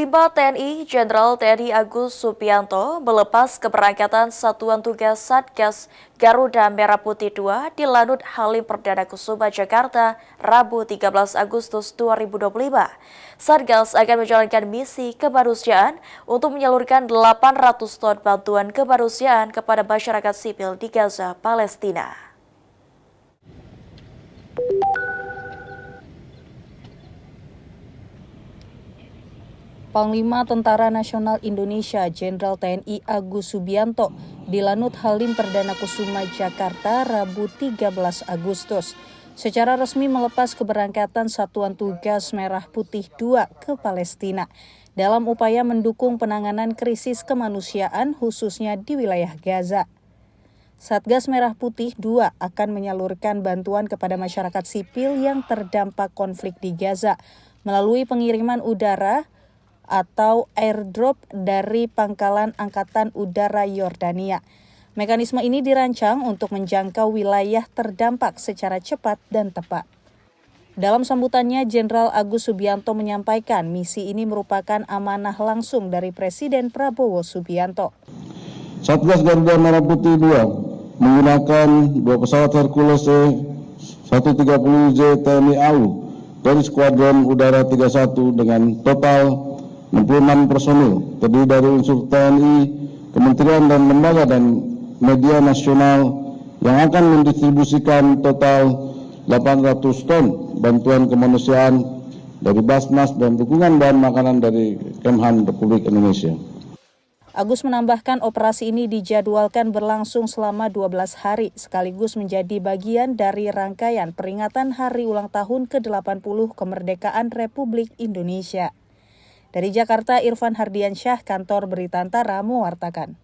Panglima TNI Jenderal TNI Agus Subianto melepas keberangkatan Satuan Tugas Satgas Garuda Merah Putih II di Lanut Halim Perdana Kusuma, Jakarta, Rabu 13 Agustus 2025. Satgas akan menjalankan misi kemanusiaan untuk menyalurkan 800 ton bantuan kemanusiaan kepada masyarakat sipil di Gaza, Palestina. Panglima Tentara Nasional Indonesia Jenderal TNI Agus Subianto di Lanut Halim Perdana Kusuma, Jakarta, Rabu 13 Agustus. Secara resmi melepas keberangkatan Satuan Tugas Merah Putih II ke Palestina dalam upaya mendukung penanganan krisis kemanusiaan khususnya di wilayah Gaza. Satgas Merah Putih II akan menyalurkan bantuan kepada masyarakat sipil yang terdampak konflik di Gaza melalui pengiriman udara atau airdrop dari Pangkalan Angkatan Udara Yordania. Mekanisme ini dirancang untuk menjangkau wilayah terdampak secara cepat dan tepat. Dalam sambutannya, Jenderal Agus Subianto menyampaikan misi ini merupakan amanah langsung dari Presiden Prabowo Subianto. Satgas Garuda Merah Putih II menggunakan 2 pesawat Hercules C-130J TNI AU dari Skuadron Udara 31 dengan total 66 personil, terdiri dari unsur TNI, kementerian dan lembaga dan media nasional yang akan mendistribusikan total 800 ton bantuan kemanusiaan dari Basnas dan dukungan bahan makanan dari Kemhan Republik Indonesia. Agus menambahkan operasi ini dijadwalkan berlangsung selama 12 hari sekaligus menjadi bagian dari rangkaian peringatan Hari Ulang Tahun ke-80 Kemerdekaan Republik Indonesia. Dari Jakarta, Irfan Hardiansyah, Kantor Berita Antara, mewartakan.